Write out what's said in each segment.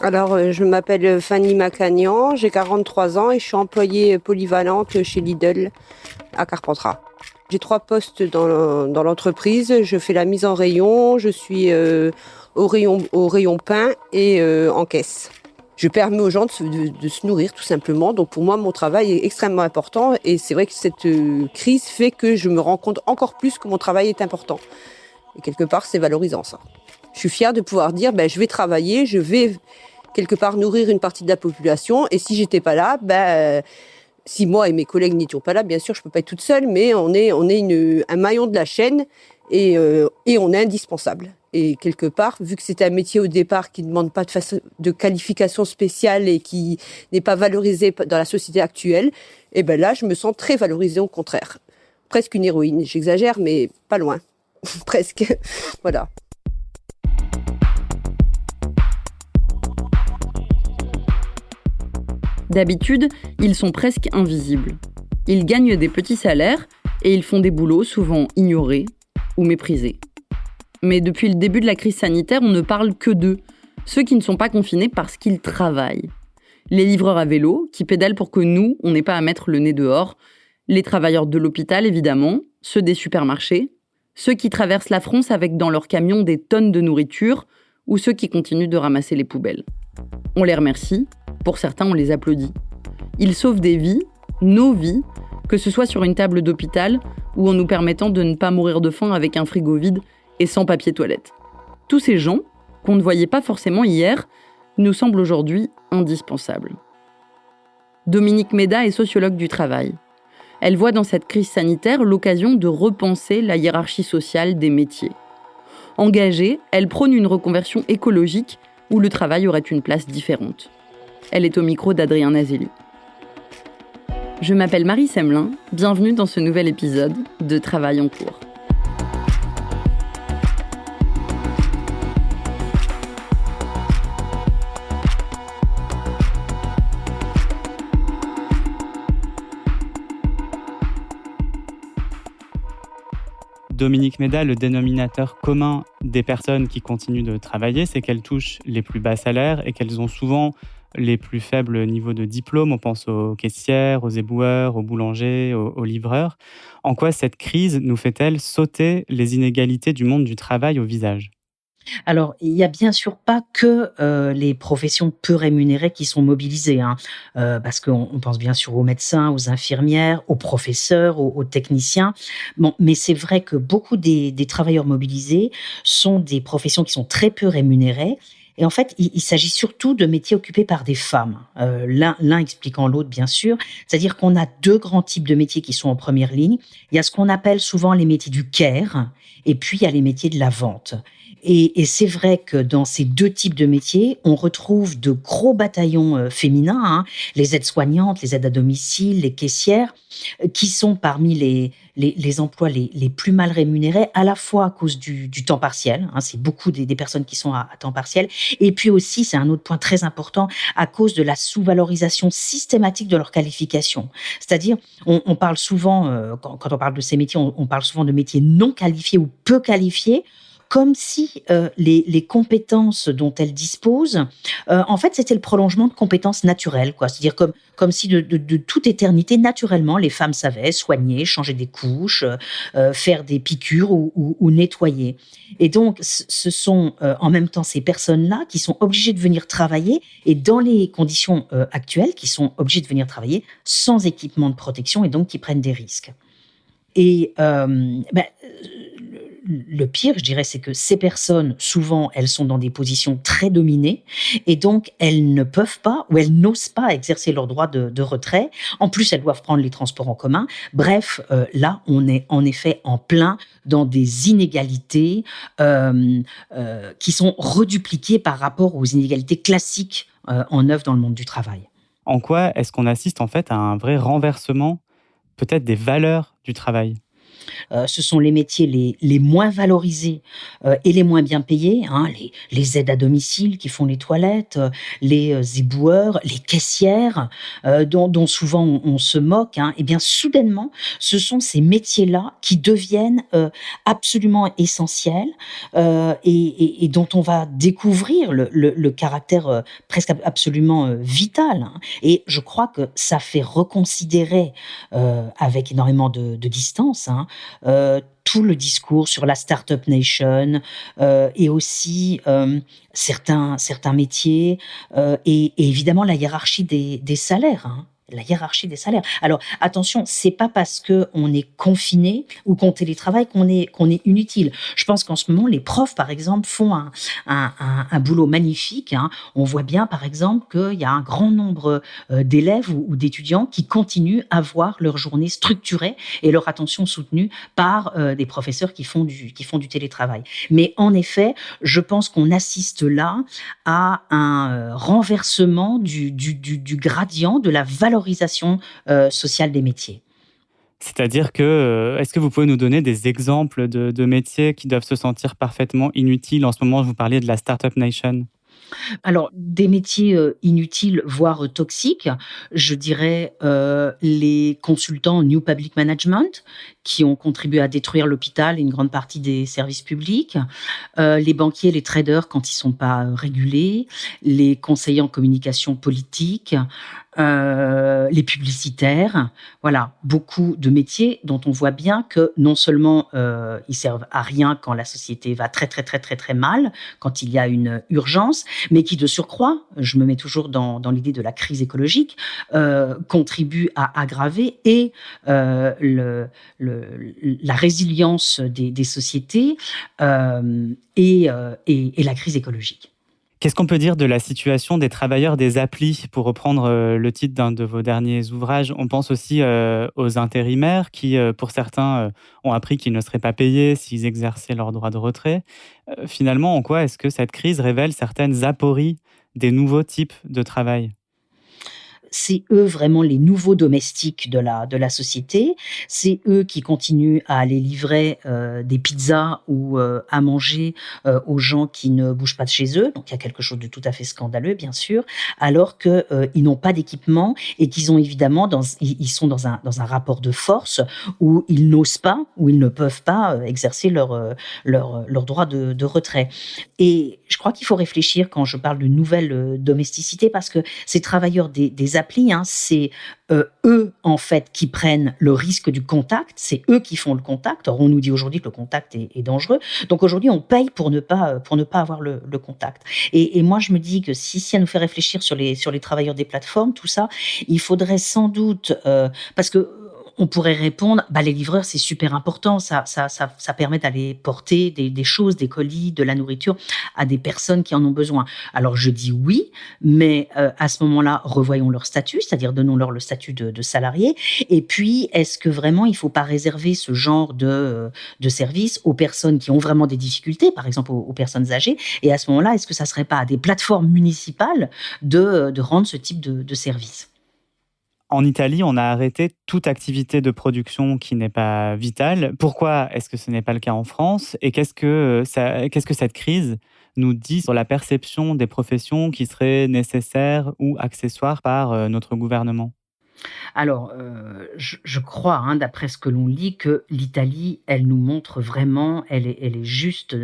Alors, je m'appelle Fanny Macagnan, j'ai 43 ans et je suis employée polyvalente chez Lidl à Carpentras. J'ai 3 postes dans l'entreprise. Je fais la mise en rayon, je suis au rayon pain et en caisse. Je permets aux gens de se nourrir tout simplement. Donc pour moi, mon travail est extrêmement important et c'est vrai que cette crise fait que je me rends compte encore plus que mon travail est important. Et quelque part, c'est valorisant ça. Je suis fière de pouvoir dire, je vais travailler, je vais quelque part nourrir une partie de la population. Et si j'étais pas là, si moi et mes collègues n'étions pas là, bien sûr, je peux pas être toute seule, mais on est un maillon de la chaîne et on est indispensable. Et quelque part, vu que c'était un métier au départ qui ne demande pas de qualification spéciale et qui n'est pas valorisé dans la société actuelle, et là, je me sens très valorisée au contraire. Presque une héroïne, j'exagère, mais pas loin. Presque, voilà. D'habitude, ils sont presque invisibles. Ils gagnent des petits salaires et ils font des boulots souvent ignorés ou méprisés. Mais depuis le début de la crise sanitaire, on ne parle que d'eux, ceux qui ne sont pas confinés parce qu'ils travaillent. Les livreurs à vélo, qui pédalent pour que nous, on n'ait pas à mettre le nez dehors, les travailleurs de l'hôpital évidemment, ceux des supermarchés, ceux qui traversent la France avec dans leur camion des tonnes de nourriture, ou ceux qui continuent de ramasser les poubelles. On les remercie, pour certains on les applaudit. Ils sauvent des vies, nos vies, que ce soit sur une table d'hôpital ou en nous permettant de ne pas mourir de faim avec un frigo vide et sans papier toilette. Tous ces gens, qu'on ne voyait pas forcément hier, nous semblent aujourd'hui indispensables. Dominique Méda est sociologue du travail. Elle voit dans cette crise sanitaire l'occasion de repenser la hiérarchie sociale des métiers. Engagée, elle prône une reconversion écologique où le travail aurait une place différente. Elle est au micro d'Adrien Nazelli. Je m'appelle Marie Semelin, bienvenue dans ce nouvel épisode de Travail en cours. Dominique Méda, le dénominateur commun des personnes qui continuent de travailler, c'est qu'elles touchent les plus bas salaires et qu'elles ont souvent les plus faibles niveaux de diplôme. On pense aux caissières, aux éboueurs, aux boulangers, aux livreurs. En quoi cette crise nous fait-elle sauter les inégalités du monde du travail au visage ? Alors, il y a bien sûr pas que les professions peu rémunérées qui sont mobilisées, parce qu'on pense bien sûr aux médecins, aux infirmières, aux professeurs, aux techniciens. Bon, mais c'est vrai que beaucoup des travailleurs mobilisés sont des professions qui sont très peu rémunérées. Et en fait, il s'agit surtout de métiers occupés par des femmes. L'un expliquant l'autre, bien sûr. C'est-à-dire qu'on a 2 grands types de métiers qui sont en première ligne. Il y a ce qu'on appelle souvent les métiers du care, et puis il y a les métiers de la vente. Et c'est vrai que dans ces 2 types de métiers, on retrouve de gros bataillons féminins, les aides-soignantes, les aides à domicile, les caissières, qui sont parmi les emplois les plus mal rémunérés, à la fois à cause du temps partiel, c'est beaucoup des personnes qui sont à temps partiel, et puis aussi, c'est un autre point très important, à cause de la sous-valorisation systématique de leur qualification. C'est-à-dire, on parle souvent, quand on parle de ces métiers, on parle souvent de métiers non qualifiés ou peu qualifiés, comme si les compétences dont elles disposent, en fait, c'était le prolongement de compétences naturelles, quoi. C'est-à-dire comme si de toute éternité, naturellement, les femmes savaient soigner, changer des couches, faire des piqûres ou nettoyer. Et donc, ce sont en même temps ces personnes-là qui sont obligées de venir travailler, et dans les conditions actuelles, qui sont obligées de venir travailler sans équipement de protection et donc qui prennent des risques. Et le pire, je dirais, c'est que ces personnes, souvent, elles sont dans des positions très dominées et donc elles ne peuvent pas ou elles n'osent pas exercer leur droit de retrait. En plus, elles doivent prendre les transports en commun. Bref, là, on est en effet en plein dans des inégalités qui sont redupliquées par rapport aux inégalités classiques en œuvre dans le monde du travail. En quoi est-ce qu'on assiste en fait à un vrai renversement, peut-être des valeurs du travail ? Ce sont les métiers les moins valorisés et les moins bien payés, hein, les aides à domicile qui font les toilettes, les éboueurs, les caissières, dont souvent on se moque, hein. Et bien soudainement, ce sont ces métiers-là qui deviennent absolument essentiels et dont on va découvrir le caractère presque absolument vital, hein. Et je crois que ça fait reconsidérer avec énormément de distance, hein, tout le discours sur la Startup Nation et aussi certains métiers et évidemment la hiérarchie des salaires, hein. La hiérarchie des salaires. Alors attention, c'est pas parce que on est confiné ou qu'on télétravaille qu'on est inutile. Je pense qu'en ce moment, les profs, par exemple, font un boulot magnifique, hein. On voit bien, par exemple, qu'il y a un grand nombre d'élèves ou d'étudiants qui continuent à voir leur journée structurée et leur attention soutenue par des professeurs qui font du télétravail. Mais en effet, je pense qu'on assiste là à un renversement du gradient de la valorisation sociale des métiers. C'est-à-dire que, est-ce que vous pouvez nous donner des exemples de métiers qui doivent se sentir parfaitement inutiles? En ce moment, vous parliez de la Startup Nation. Alors, des métiers inutiles, voire toxiques, je dirais les consultants en New Public Management qui ont contribué à détruire l'hôpital et une grande partie des services publics, les banquiers, les traders quand ils sont pas régulés, les conseillers en communication politique, les publicitaires. Voilà, beaucoup de métiers dont on voit bien que non seulement ils servent à rien quand la société va très très très très très mal, quand il y a une urgence, mais qui de surcroît, je me mets toujours dans l'idée de la crise écologique, contribuent à aggraver et la résilience des sociétés et la crise écologique. Qu'est-ce qu'on peut dire de la situation des travailleurs des applis, pour reprendre le titre d'un de vos derniers ouvrages? On pense aussi aux intérimaires qui, pour certains, ont appris qu'ils ne seraient pas payés s'ils exerçaient leur droit de retrait. Finalement, en quoi est-ce que cette crise révèle certaines apories des nouveaux types de travail? C'est eux vraiment les nouveaux domestiques de la société. C'est eux qui continuent à aller livrer des pizzas ou à manger aux gens qui ne bougent pas de chez eux. Donc il y a quelque chose de tout à fait scandaleux, bien sûr, alors que ils n'ont pas d'équipement et qu'ils ont évidemment ils sont dans un rapport de force où ils n'osent pas, où ils ne peuvent pas exercer leur droit de retrait. Et je crois qu'il faut réfléchir quand je parle de nouvelle domesticité parce que ces travailleurs des applis, hein, c'est eux en fait qui prennent le risque du contact, c'est eux qui font le contact. Or on nous dit aujourd'hui que le contact est dangereux, donc aujourd'hui on paye pour ne pas avoir le contact. Et moi je me dis que si ça nous fait réfléchir sur les travailleurs des plateformes, tout ça, il faudrait sans doute parce que on pourrait répondre, les livreurs, c'est super important, ça permet d'aller porter des choses, des colis, de la nourriture à des personnes qui en ont besoin. Alors je dis oui, mais à ce moment-là, revoyons leur statut, c'est-à-dire donnons-leur le statut de salarié. Et puis, est-ce que vraiment il ne faut pas réserver ce genre de service aux personnes qui ont vraiment des difficultés, par exemple aux personnes âgées? Et à ce moment-là, est-ce que ça ne serait pas à des plateformes municipales de rendre ce type de service? En Italie, on a arrêté toute activité de production qui n'est pas vitale. Pourquoi est-ce que ce n'est pas le cas en France? Et qu'est-ce que cette crise nous dit sur la perception des professions qui seraient nécessaires ou accessoires par notre gouvernement? Alors, je crois, hein, d'après ce que l'on lit, que l'Italie, elle nous montre vraiment, elle est juste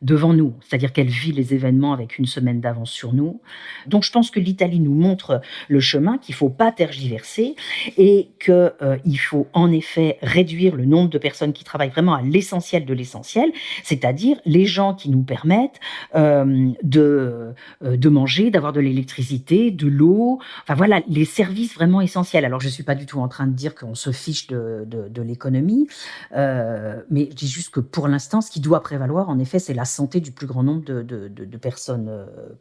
devant nous. C'est-à-dire qu'elle vit les événements avec une semaine d'avance sur nous. Donc, je pense que l'Italie nous montre le chemin, qu'il ne faut pas tergiverser et qu'il faut en effet réduire le nombre de personnes qui travaillent vraiment à l'essentiel de l'essentiel, c'est-à-dire les gens qui nous permettent de manger, d'avoir de l'électricité, de l'eau, enfin voilà, les services vraiment essentiels. Alors, je ne suis pas du tout en train de dire qu'on se fiche de l'économie, mais je dis juste que pour l'instant, ce qui doit prévaloir, en effet, c'est la santé du plus grand nombre de personnes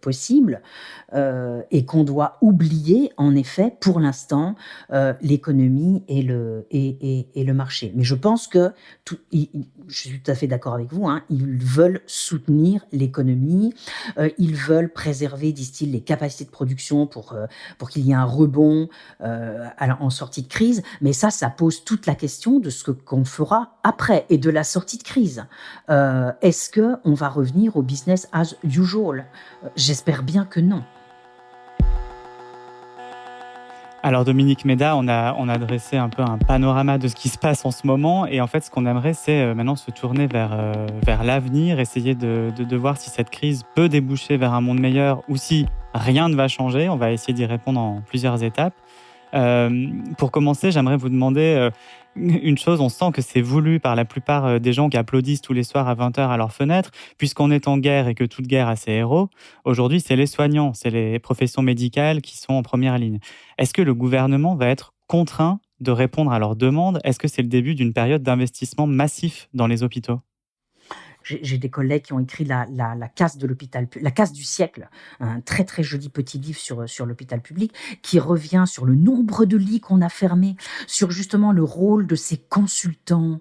possible et qu'on doit oublier, en effet, pour l'instant, l'économie et le marché. Mais je pense que, je suis tout à fait d'accord avec vous, hein, ils veulent soutenir l'économie, ils veulent préserver, disent-ils, les capacités de production pour qu'il y ait un rebond en sortie de crise, mais ça pose toute la question de ce qu'on fera après et de la sortie de crise. Est-ce qu'on va revenir au business as usual ? J'espère bien que non. Alors Dominique Méda, on a dressé un peu un panorama de ce qui se passe en ce moment et en fait ce qu'on aimerait c'est maintenant se tourner vers l'avenir, essayer de voir si cette crise peut déboucher vers un monde meilleur ou si rien ne va changer. On va essayer d'y répondre en plusieurs étapes. Pour commencer, j'aimerais vous demander une chose. On sent que c'est voulu par la plupart des gens qui applaudissent tous les soirs à 20h à leur fenêtre, puisqu'on est en guerre et que toute guerre a ses héros. Aujourd'hui, c'est les soignants, c'est les professions médicales qui sont en première ligne. Est-ce que le gouvernement va être contraint de répondre à leurs demandes ? Est-ce que c'est le début d'une période d'investissement massif dans les hôpitaux ? J'ai des collègues qui ont écrit la casse de l'hôpital, la casse du siècle, un très très joli petit livre sur l'hôpital public qui revient sur le nombre de lits qu'on a fermés, sur justement le rôle de ces consultants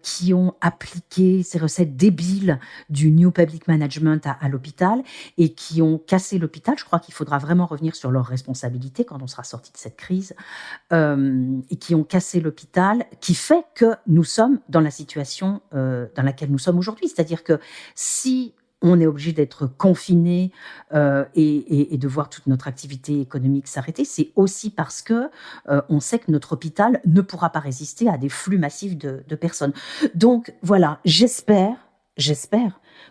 qui ont appliqué ces recettes débiles du New Public Management à l'hôpital et qui ont cassé l'hôpital. Je crois qu'il faudra vraiment revenir sur leurs responsabilités quand on sera sorti de cette crise et qui ont cassé l'hôpital, qui fait que nous sommes dans la situation dans laquelle nous sommes aujourd'hui. C'est-à-dire que si on est obligé d'être confiné et de voir toute notre activité économique s'arrêter, c'est aussi parce que on sait que notre hôpital ne pourra pas résister à des flux massifs de personnes. Donc voilà, j'espère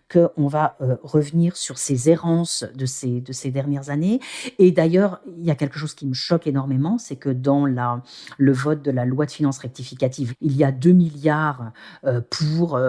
qu'on va revenir sur ces errances de ces dernières années. Et d'ailleurs, il y a quelque chose qui me choque énormément, c'est que dans le vote de la loi de finances rectificative, il y a 2 milliards pour...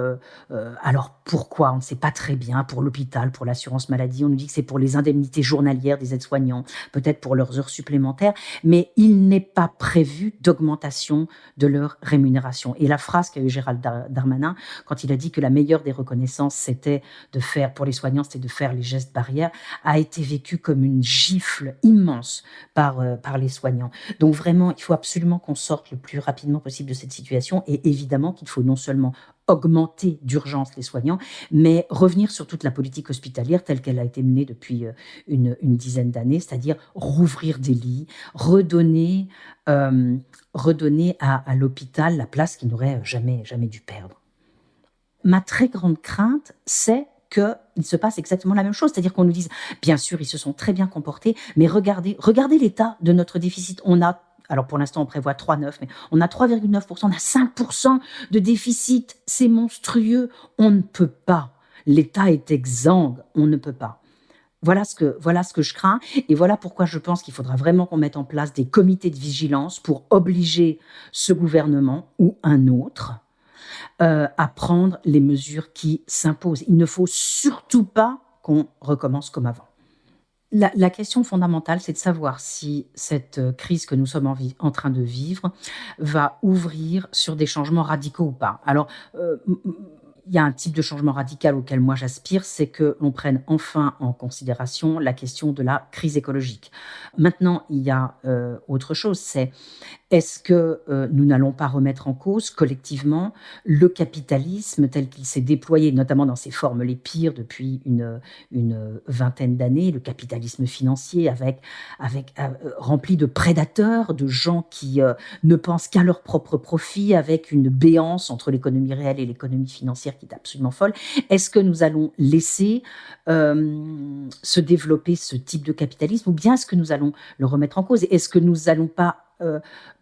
alors pourquoi ? On ne sait pas très bien. Pour l'hôpital, pour l'assurance maladie, on nous dit que c'est pour les indemnités journalières des aides-soignants, peut-être pour leurs heures supplémentaires, mais il n'est pas prévu d'augmentation de leur rémunération. Et la phrase qu'a eu Gérald Darmanin, quand il a dit que la meilleure des reconnaissances, c'était de faire, pour les soignants, c'était de faire les gestes barrières, a été vécu comme une gifle immense par les soignants. Donc vraiment, il faut absolument qu'on sorte le plus rapidement possible de cette situation et évidemment qu'il faut non seulement augmenter d'urgence les soignants, mais revenir sur toute la politique hospitalière telle qu'elle a été menée depuis une dizaine d'années, c'est-à-dire rouvrir des lits, redonner à l'hôpital la place qu'il n'aurait jamais dû perdre. Ma très grande crainte, c'est qu'il se passe exactement la même chose. C'est-à-dire qu'on nous dise, bien sûr, ils se sont très bien comportés, mais regardez l'état de notre déficit. Alors pour l'instant, on prévoit 3,9, mais on a 3,9%, on a 5% de déficit. C'est monstrueux. On ne peut pas. L'État est exsangue. On ne peut pas. Voilà ce que je crains. Et voilà pourquoi je pense qu'il faudra vraiment qu'on mette en place des comités de vigilance pour obliger ce gouvernement ou un autre à prendre les mesures qui s'imposent. Il ne faut surtout pas qu'on recommence comme avant. La question fondamentale, c'est de savoir si cette crise que nous sommes en train de vivre va ouvrir sur des changements radicaux ou pas. Alors, il y a un type de changement radical auquel moi j'aspire, c'est que l'on prenne enfin en considération la question de la crise écologique. Maintenant, il y a autre chose, c'est est-ce que nous n'allons pas remettre en cause collectivement le capitalisme tel qu'il s'est déployé, notamment dans ses formes les pires depuis une vingtaine d'années, le capitalisme financier rempli de prédateurs, de gens qui ne pensent qu'à leur propre profit, avec une béance entre l'économie réelle et l'économie financière qui est absolument folle. Est-ce que nous allons laisser se développer ce type de capitalisme ou bien est-ce que nous allons le remettre en cause ? Est-ce que nous n'allons pas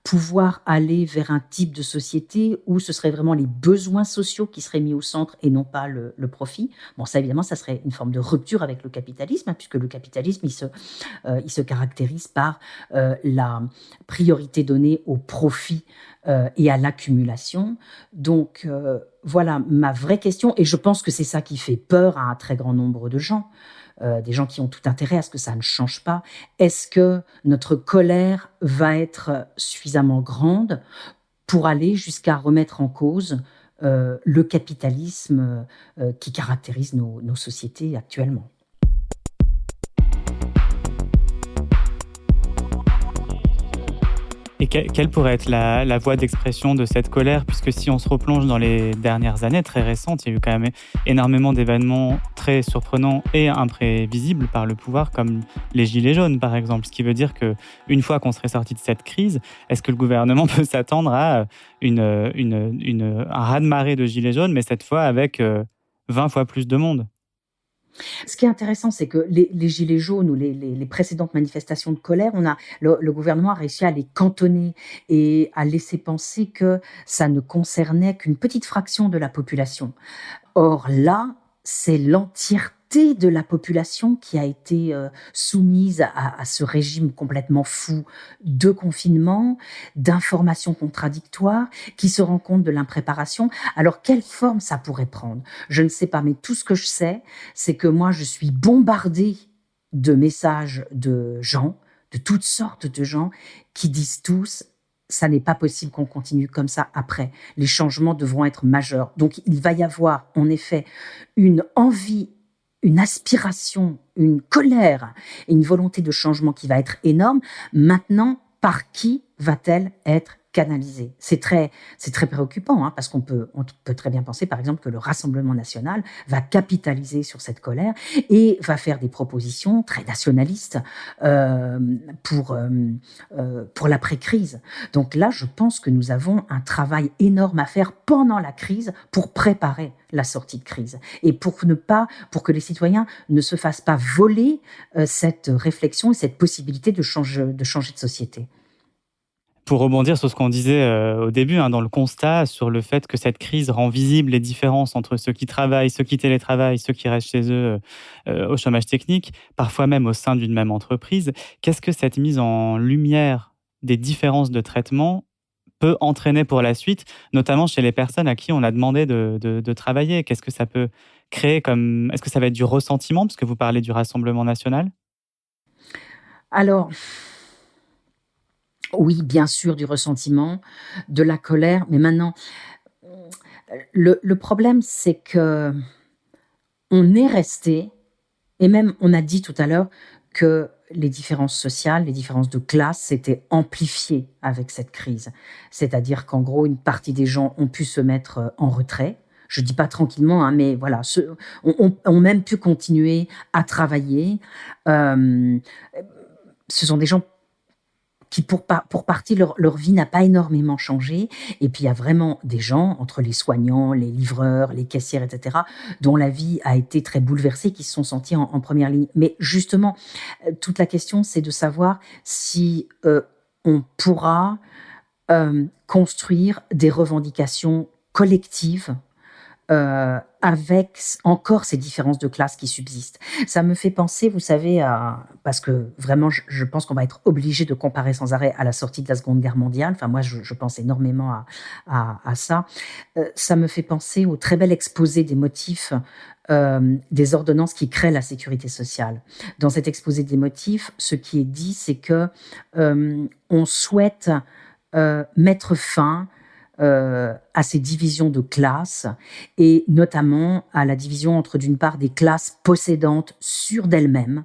pouvoir aller vers un type de société où ce seraient vraiment les besoins sociaux qui seraient mis au centre et non pas le profit. Bon, ça évidemment, ça serait une forme de rupture avec le capitalisme, puisque le capitalisme, il se caractérise par la priorité donnée au profit et à l'accumulation. Donc, voilà ma vraie question, et je pense que c'est ça qui fait peur à un très grand nombre de gens. Des gens qui ont tout intérêt à ce que ça ne change pas. Est-ce que notre colère va être suffisamment grande pour aller jusqu'à remettre en cause le capitalisme qui caractérise nos sociétés actuellement ? Et quelle pourrait être la voie d'expression de cette colère? Puisque si on se replonge dans les dernières années très récentes, il y a eu quand même énormément d'événements très surprenants et imprévisibles par le pouvoir, comme les Gilets jaunes, par exemple. Ce qui veut dire qu'une fois qu'on serait sorti de cette crise, est-ce que le gouvernement peut s'attendre à un raz-de-marée de Gilets jaunes, mais cette fois avec 20 fois plus de monde? Ce qui est intéressant, c'est que les gilets jaunes ou les précédentes manifestations de colère, le gouvernement a réussi à les cantonner et à laisser penser que ça ne concernait qu'une petite fraction de la population. Or là, c'est l'entièreté de la population qui a été soumise à ce régime complètement fou de confinement, d'informations contradictoires, qui se rend compte de l'impréparation. Alors, quelle forme ça pourrait prendre? Je ne sais pas, mais tout ce que je sais, c'est que moi, je suis bombardée de messages de gens, de toutes sortes de gens, qui disent tous: ça n'est pas possible qu'on continue comme ça après. Les changements devront être majeurs. Donc, il va y avoir, en effet, une envie, une aspiration, une colère et une volonté de changement qui va être énorme. Maintenant, par qui va-t-elle être canalisée? C'est très préoccupant, hein, parce on peut très bien penser, par exemple, que le Rassemblement national va capitaliser sur cette colère et va faire des propositions très nationalistes pour l'après-crise. Donc là, je pense que nous avons un travail énorme à faire pendant la crise pour préparer la sortie de crise et pour que les citoyens ne se fassent pas voler cette réflexion et cette possibilité de changer de société. Pour rebondir sur ce qu'on disait au début, dans le constat sur le fait que cette crise rend visibles les différences entre ceux qui travaillent, ceux qui télétravaillent, ceux qui restent chez eux au chômage technique, parfois même au sein d'une même entreprise, qu'est-ce que cette mise en lumière des différences de traitement peut entraîner pour la suite, notamment chez les personnes à qui on a demandé de travailler? Qu'est-ce que ça peut créer comme... Est-ce que ça va être du ressentiment, parce que vous parlez du Rassemblement national? Alors, oui, bien sûr, du ressentiment, de la colère, mais maintenant, le problème, c'est que on est resté, et même on a dit tout à l'heure que les différences sociales, les différences de classe s'étaient amplifiées avec cette crise. C'est-à-dire qu'en gros, une partie des gens ont pu se mettre en retrait. Je dis pas tranquillement, hein, mais voilà, ont même pu continuer à travailler. Ce sont des gens qui pour partie, leur vie n'a pas énormément changé. Et puis il y a vraiment des gens, entre les soignants, les livreurs, les caissières, etc., dont la vie a été très bouleversée, qui se sont sentis en première ligne. Mais justement, toute la question, c'est de savoir si on pourra construire des revendications collectives avec encore ces différences de classe qui subsistent. Ça me fait penser, vous savez, parce que vraiment, je pense qu'on va être obligé de comparer sans arrêt à la sortie de la Seconde Guerre mondiale. Enfin, moi, je pense énormément à ça. Ça me fait penser au très bel exposé des motifs des ordonnances qui créent la sécurité sociale. Dans cet exposé des motifs, ce qui est dit, c'est que on souhaite mettre fin à ces divisions de classes et notamment à la division entre, d'une part, des classes possédantes sûres d'elles-mêmes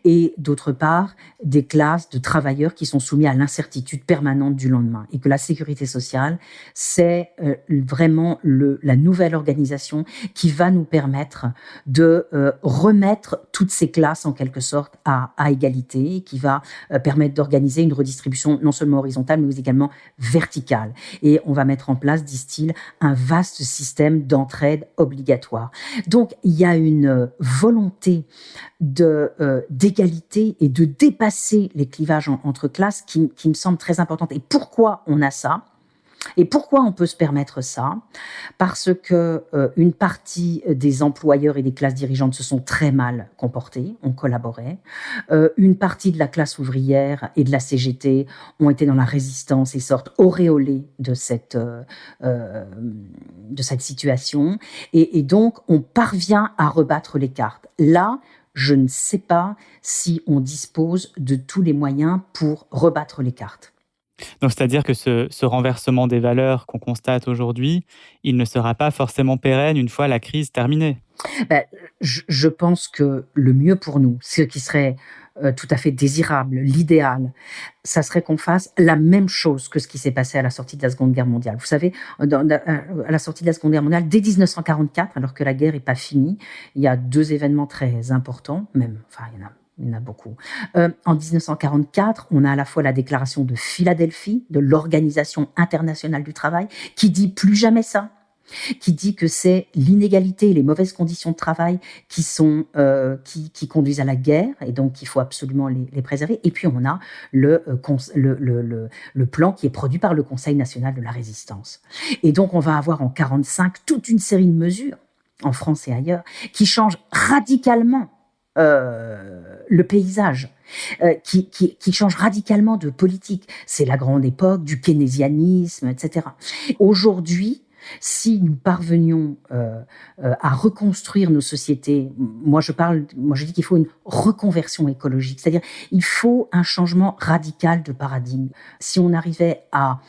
et d'autre part, des classes de travailleurs qui sont soumis à l'incertitude permanente du lendemain. Et que la sécurité sociale, c'est vraiment la nouvelle organisation qui va nous permettre de remettre toutes ces classes en quelque sorte à égalité, qui va permettre d'organiser une redistribution non seulement horizontale, mais également verticale. Et on va mettre en place, disent-ils, un vaste système d'entraide obligatoire. Donc, il y a une volonté d'égalité et de dépasser les clivages entre classes qui me semble très importante. Et pourquoi on a ça ? Et pourquoi on peut se permettre ça ? Parce que une partie des employeurs et des classes dirigeantes se sont très mal comportés, ont collaboré. Une partie de la classe ouvrière et de la CGT ont été dans la résistance et sortent auréolées de cette situation. Et donc, on parvient à rebattre les cartes. Là, je ne sais pas si on dispose de tous les moyens pour rebattre les cartes. Donc, c'est-à-dire que ce renversement des valeurs qu'on constate aujourd'hui, il ne sera pas forcément pérenne une fois la crise terminée. Je pense que le mieux pour nous, ce qui serait tout à fait désirable, l'idéal, ça serait qu'on fasse la même chose que ce qui s'est passé à la sortie de la Seconde Guerre mondiale. Vous savez, à la sortie de la Seconde Guerre mondiale, dès 1944, alors que la guerre n'est pas finie, il y a 2 événements très importants, même, enfin, il y en a beaucoup. En 1944, on a à la fois la déclaration de Philadelphie, de l'Organisation internationale du travail, qui dit plus jamais ça, qui dit que c'est l'inégalité et les mauvaises conditions de travail qui conduisent à la guerre, et donc il faut absolument les préserver. Et puis on a le plan qui est produit par le Conseil national de la résistance. Et donc on va avoir en 45 toute une série de mesures, en France et ailleurs, qui changent radicalement le paysage, qui change radicalement de politique. C'est la grande époque du keynésianisme, etc. Aujourd'hui, si nous parvenions à reconstruire nos sociétés, moi je dis qu'il faut une reconversion écologique, c'est-à-dire il faut un changement radical de paradigme. Si on arrivait à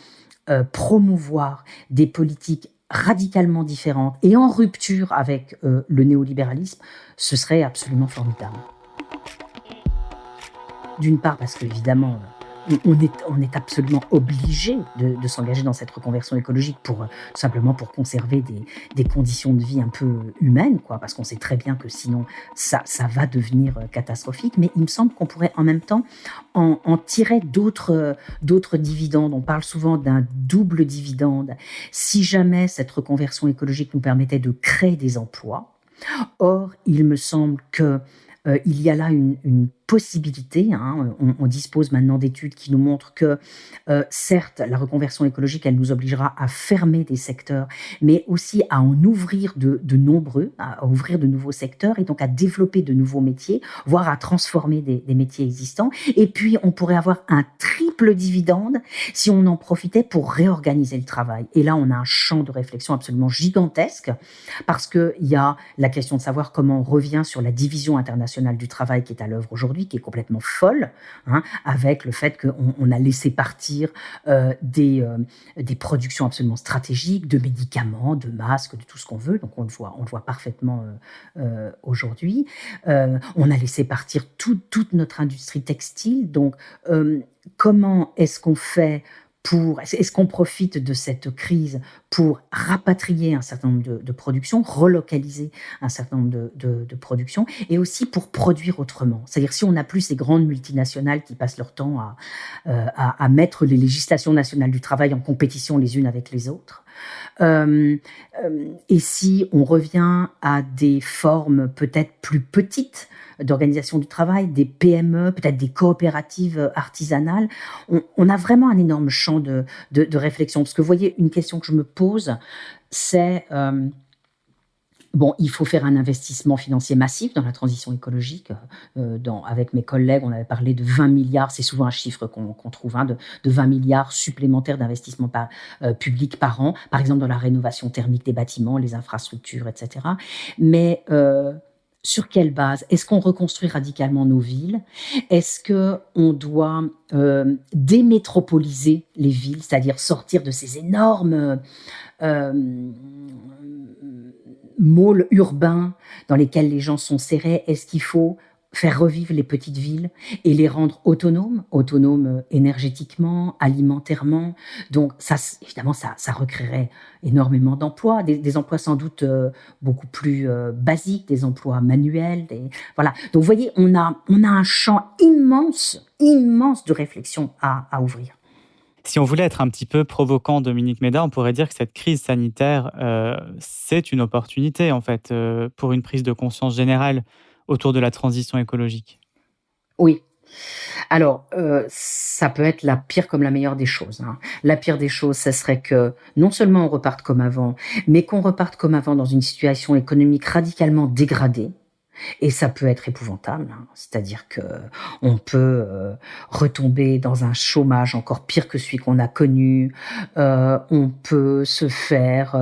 promouvoir des politiques radicalement différentes et en rupture avec le néolibéralisme, ce serait absolument formidable. D'une part parce qu'évidemment, on est absolument obligé de s'engager dans cette reconversion écologique simplement pour conserver des conditions de vie un peu humaines, quoi, parce qu'on sait très bien que sinon ça va devenir catastrophique. Mais il me semble qu'on pourrait en même temps en tirer d'autres dividendes. On parle souvent d'un double dividende. Si jamais cette reconversion écologique nous permettait de créer des emplois, or il me semble que il y a là une possibilité. On dispose maintenant d'études qui nous montrent que, certes, la reconversion écologique, elle nous obligera à fermer des secteurs, mais aussi à en ouvrir de nombreux, à ouvrir de nouveaux secteurs et donc à développer de nouveaux métiers, voire à transformer des métiers existants. Et puis, on pourrait avoir un triple dividende si on en profitait pour réorganiser le travail. Et là, on a un champ de réflexion absolument gigantesque parce qu'il y a la question de savoir comment on revient sur la division internationale du travail qui est à l'œuvre aujourd'hui, qui est complètement folle, avec le fait qu'on a laissé partir des productions absolument stratégiques, de médicaments, de masques, de tout ce qu'on veut. Donc on le voit parfaitement aujourd'hui. On a laissé partir toute notre industrie textile. Donc comment est-ce qu'on fait est-ce qu'on profite de cette crise pour rapatrier un certain nombre de productions, relocaliser un certain nombre de productions, et aussi pour produire autrement? C'est-à-dire, si on n'a plus ces grandes multinationales qui passent leur temps à mettre les législations nationales du travail en compétition les unes avec les autres, et si on revient à des formes peut-être plus petites d'organisation du travail, des PME, peut-être des coopératives artisanales, on a vraiment un énorme champ de réflexion. Parce que vous voyez, une question que je me pose, c'est... il faut faire un investissement financier massif dans la transition écologique. Avec mes collègues, on avait parlé de 20 milliards, c'est souvent un chiffre qu'on trouve, de 20 milliards supplémentaires d'investissements publics par an, par exemple dans la rénovation thermique des bâtiments, les infrastructures, etc. Mais sur quelle base? Est-ce qu'on reconstruit radicalement nos villes? Est-ce qu'on doit démétropoliser les villes, c'est-à-dire sortir de ces énormes malls urbains dans lesquels les gens sont serrés? Est-ce qu'il faut faire revivre les petites villes et les rendre autonomes énergétiquement, alimentairement? Donc ça, évidemment, ça recréerait énormément d'emplois, des emplois sans doute beaucoup plus basiques, des emplois manuels. Voilà. Donc vous voyez, on a un champ immense de réflexion à ouvrir. Si on voulait être un petit peu provocant, Dominique Méda, on pourrait dire que cette crise sanitaire, c'est une opportunité, en fait, pour une prise de conscience générale autour de la transition écologique. Oui. Alors, ça peut être la pire comme la meilleure des choses. La pire des choses, ça serait que non seulement on reparte comme avant, mais qu'on reparte comme avant dans une situation économique radicalement dégradée. Et ça peut être épouvantable, c'est-à-dire que on peut retomber dans un chômage encore pire que celui qu'on a connu. On peut se faire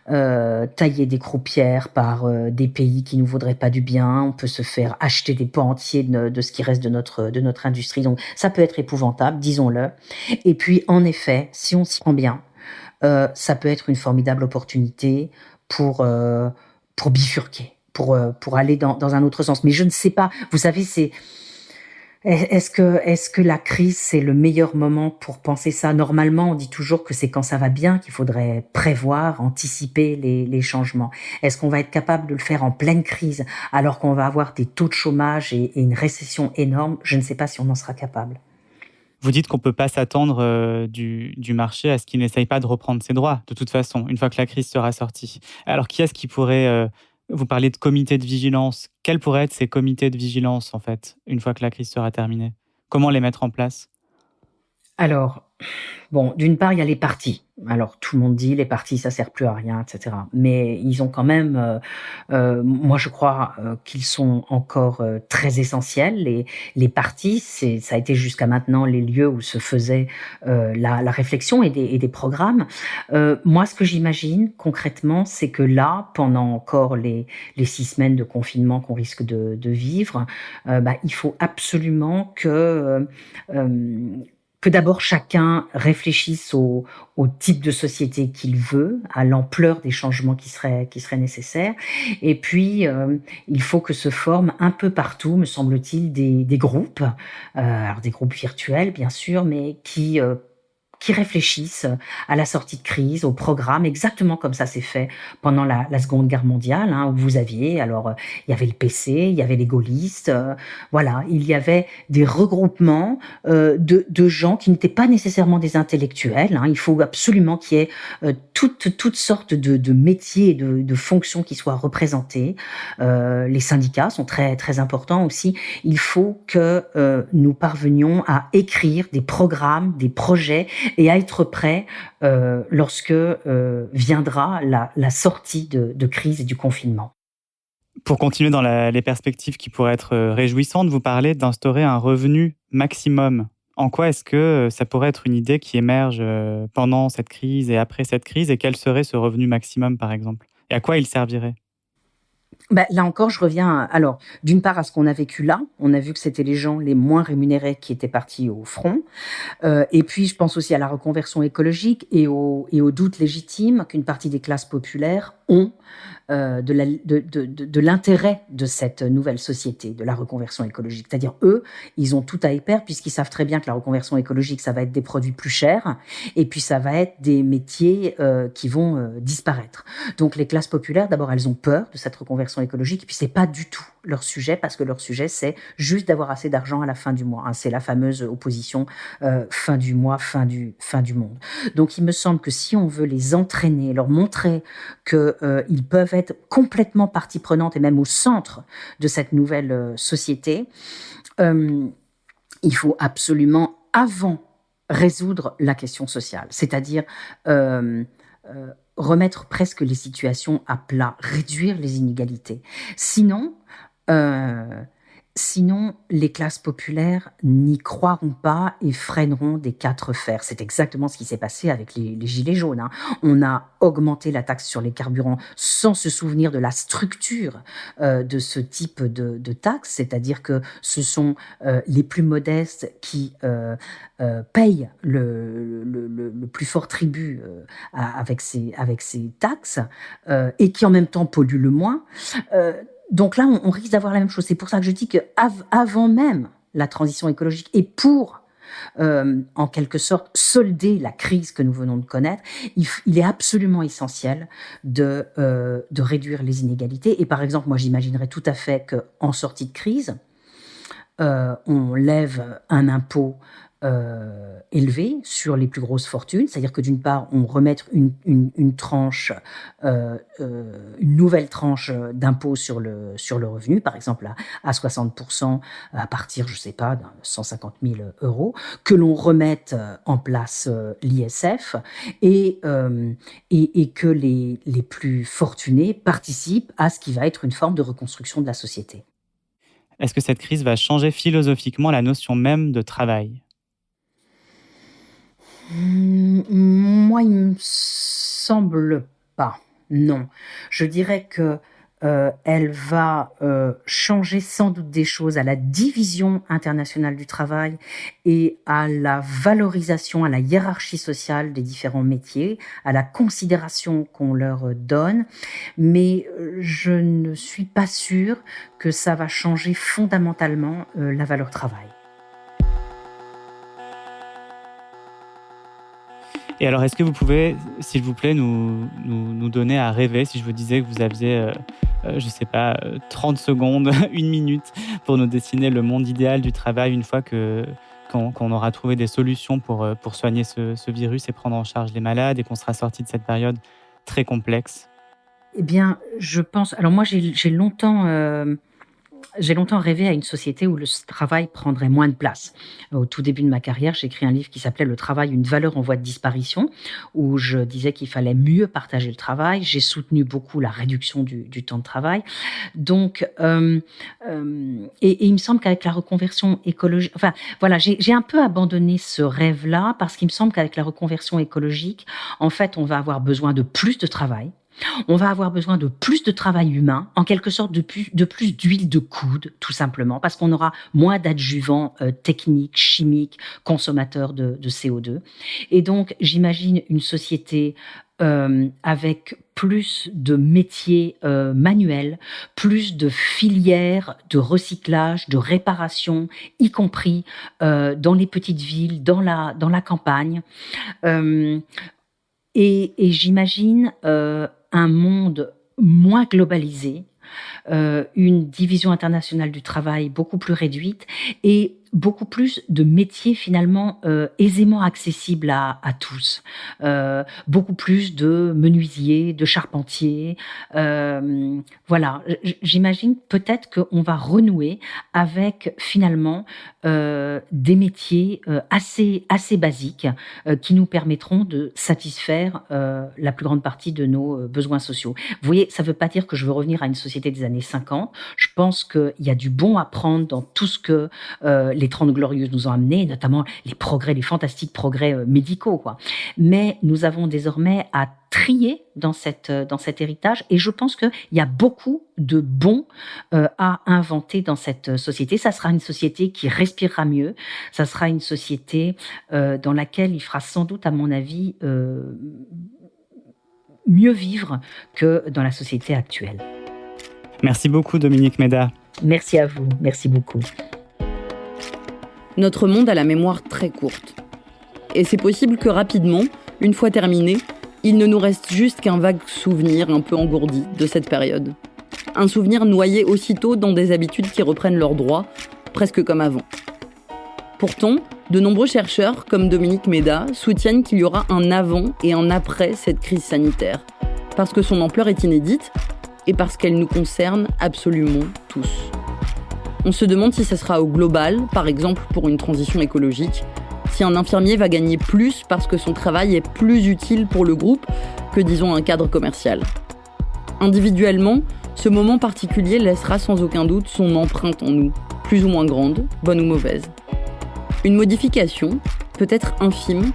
tailler des croupières par des pays qui nous voudraient pas du bien. On peut se faire acheter des pans entiers de ce qui reste de notre industrie. Donc ça peut être épouvantable, disons-le. Et puis en effet, si on s'y prend bien, ça peut être une formidable opportunité pour bifurquer. Pour aller dans un autre sens. Mais je ne sais pas, vous savez, Est-ce que la crise, c'est le meilleur moment pour penser ça? Normalement, on dit toujours que c'est quand ça va bien qu'il faudrait prévoir, anticiper les changements. Est-ce qu'on va être capable de le faire en pleine crise, alors qu'on va avoir des taux de chômage et une récession énorme? Je ne sais pas si on en sera capable. Vous dites qu'on ne peut pas s'attendre du marché à ce qu'il n'essaye pas de reprendre ses droits, de toute façon, une fois que la crise sera sortie. Alors, qui est-ce qui pourrait... vous parlez de comités de vigilance. Quels pourraient être ces comités de vigilance, en fait, une fois que la crise sera terminée? Comment les mettre en place? Alors, bon, d'une part, il y a les partis. Alors, tout le monde dit les partis, ça sert plus à rien, etc. Mais ils ont quand même, moi, je crois qu'ils sont encore très essentiels. Les partis, ça a été jusqu'à maintenant les lieux où se faisait la réflexion et des programmes. Moi, ce que j'imagine concrètement, c'est que là, pendant encore les 6 semaines de confinement qu'on risque de vivre, il faut absolument que d'abord chacun réfléchisse au type de société qu'il veut, à l'ampleur des changements qui seraient nécessaires. Et puis, il faut que se forment un peu partout, me semble-t-il, des groupes, alors des groupes virtuels bien sûr, mais qui réfléchissent à la sortie de crise, au programme, exactement comme ça s'est fait pendant la Seconde Guerre mondiale, hein, où vous aviez, alors il y avait le PC, il y avait les gaullistes, voilà, il y avait des regroupements de gens qui n'étaient pas nécessairement des intellectuels, hein. Il faut absolument qu'il y ait toutes sortes de métiers, de fonctions qui soient représentés. Les syndicats sont très très importants aussi. Il faut que nous parvenions à écrire des programmes, des projets et à être prêt lorsque viendra la sortie de crise et du confinement. Pour continuer dans les perspectives qui pourraient être réjouissantes, vous parlez d'instaurer un revenu maximum. En quoi est-ce que ça pourrait être une idée qui émerge pendant cette crise et après cette crise, et quel serait ce revenu maximum, par exemple? Et à quoi il servirait? Là encore, je reviens alors, d'une part à ce qu'on a vécu là. On a vu que c'était les gens les moins rémunérés qui étaient partis au front. Et puis, je pense aussi à la reconversion écologique et au doute légitime qu'une partie des classes populaires ont de l'intérêt de cette nouvelle société, de la reconversion écologique. C'est-à-dire, eux, ils ont tout à y perdre puisqu'ils savent très bien que la reconversion écologique, ça va être des produits plus chers et puis ça va être des métiers qui vont disparaître. Donc, les classes populaires, d'abord, elles ont peur de cette reconversion écologique et puis c'est pas du tout leur sujet parce que leur sujet, c'est juste d'avoir assez d'argent à la fin du mois, hein. C'est la fameuse opposition fin du mois, fin du monde. Donc, il me semble que si on veut les entraîner, leur montrer qu'ils peuvent être complètement partie prenante et même au centre de cette nouvelle société, il faut absolument, avant, résoudre la question sociale, c'est-à-dire remettre presque les situations à plat, réduire les inégalités. Sinon, les classes populaires n'y croiront pas et freineront des quatre fers. C'est exactement ce qui s'est passé avec les gilets jaunes, hein. On a augmenté la taxe sur les carburants sans se souvenir de la structure de ce type de taxe, c'est-à-dire que ce sont les plus modestes qui payent le plus fort tribut avec ces taxes et qui en même temps polluent le moins. Donc là, on risque d'avoir la même chose. C'est pour ça que je dis qu'avant même la transition écologique et pour, en quelque sorte, solder la crise que nous venons de connaître, il est absolument essentiel de réduire les inégalités. Et par exemple, moi, j'imaginerais tout à fait qu'en sortie de crise, on lève un impôt élevé sur les plus grosses fortunes, c'est-à-dire que d'une part, on remette une tranche, une nouvelle tranche d'impôt sur le revenu, par exemple à 60% à partir, je sais pas, de 150 000 euros, que l'on remette en place l'ISF et que les plus fortunés participent à ce qui va être une forme de reconstruction de la société. Est-ce que cette crise va changer philosophiquement la notion même de travail? Moi, il me semble pas, non. Je dirais que elle va changer sans doute des choses à la division internationale du travail et à la valorisation, à la hiérarchie sociale des différents métiers, à la considération qu'on leur donne, mais je ne suis pas sûre que ça va changer fondamentalement la valeur travail. Et alors, est-ce que vous pouvez, s'il vous plaît, nous donner à rêver, si je vous disais que vous aviez, 30 secondes, 1 minute, pour nous dessiner le monde idéal du travail une fois qu'on aura trouvé des solutions pour soigner ce virus et prendre en charge les malades et qu'on sera sorti de cette période très complexe? Eh bien, je pense. Alors moi, j'ai longtemps rêvé à une société où le travail prendrait moins de place. Au tout début de ma carrière, j'ai écrit un livre qui s'appelait « Le travail, une valeur en voie de disparition », où je disais qu'il fallait mieux partager le travail. J'ai soutenu beaucoup la réduction du temps de travail. Donc, et il me semble qu'avec la reconversion écologique, enfin voilà, j'ai un peu abandonné ce rêve-là parce qu'il me semble qu'avec la reconversion écologique, en fait, on va avoir besoin de plus de travail. On va avoir besoin de plus de travail humain, en quelque sorte de plus d'huile de coude, tout simplement, parce qu'on aura moins d'adjuvants techniques, chimiques, consommateurs de CO2. Et donc, j'imagine une société avec plus de métiers manuels, plus de filières de recyclage, de réparation, y compris dans les petites villes, dans la campagne. Et j'imagine un monde moins globalisé, une division internationale du travail beaucoup plus réduite et beaucoup plus de métiers finalement aisément accessibles à tous. Beaucoup plus de menuisiers, de charpentiers. Voilà, j'imagine peut-être qu'on va renouer avec finalement des métiers assez basiques qui nous permettront de satisfaire la plus grande partie de nos besoins sociaux. Vous voyez, ça ne veut pas dire que je veux revenir à une société des années 50. Je pense qu'il y a du bon à prendre dans tout ce que les 30 Glorieuses nous ont amené, notamment les fantastiques progrès médicaux, quoi. Mais nous avons désormais à trier dans cet héritage et je pense qu'il y a beaucoup de bon à inventer dans cette société. Ça sera une société qui respirera mieux, ça sera une société dans laquelle il fera sans doute, à mon avis, mieux vivre que dans la société actuelle. Merci beaucoup, Dominique Méda. Merci à vous, merci beaucoup. Notre monde a la mémoire très courte. Et c'est possible que rapidement, une fois terminé, il ne nous reste juste qu'un vague souvenir un peu engourdi de cette période. Un souvenir noyé aussitôt dans des habitudes qui reprennent leurs droits, presque comme avant. Pourtant, de nombreux chercheurs, comme Dominique Méda, soutiennent qu'il y aura un avant et un après cette crise sanitaire, parce que son ampleur est inédite et parce qu'elle nous concerne absolument tous. On se demande si ça sera au global, par exemple pour une transition écologique, si un infirmier va gagner plus parce que son travail est plus utile pour le groupe que, disons, un cadre commercial. Individuellement, ce moment particulier laissera sans aucun doute son empreinte en nous, plus ou moins grande, bonne ou mauvaise. Une modification, peut-être infime,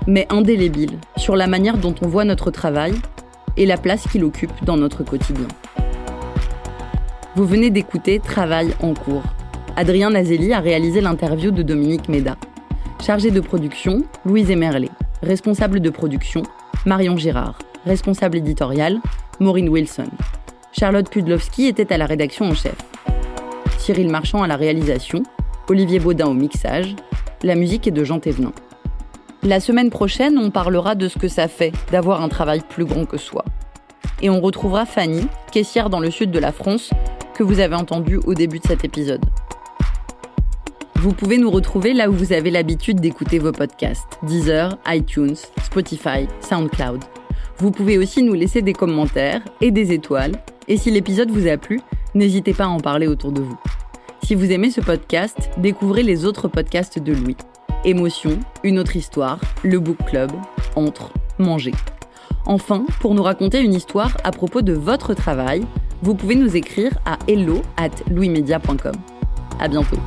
mais indélébile, sur la manière dont on voit notre travail et la place qu'il occupe dans notre quotidien. Vous venez d'écouter Travail en cours. Adrien Nazelli a réalisé l'interview de Dominique Méda. Chargée de production, Louise Emerlet. Responsable de production, Marion Girard. Responsable éditoriale, Maureen Wilson. Charlotte Pudlowski était à la rédaction en chef. Cyril Marchand à la réalisation, Olivier Baudin au mixage. La musique est de Jean Thévenin. La semaine prochaine, on parlera de ce que ça fait d'avoir un travail plus grand que soi. Et on retrouvera Fanny, caissière dans le sud de la France, que vous avez entendu au début de cet épisode. Vous pouvez nous retrouver là où vous avez l'habitude d'écouter vos podcasts, Deezer, iTunes, Spotify, SoundCloud. Vous pouvez aussi nous laisser des commentaires et des étoiles. Et si l'épisode vous a plu, n'hésitez pas à en parler autour de vous. Si vous aimez ce podcast, découvrez les autres podcasts de Louis. Émotion, Une autre histoire, Le Book Club, Entre, Manger. Enfin, pour nous raconter une histoire à propos de votre travail, vous pouvez nous écrire à hello@louismedia.com. À bientôt.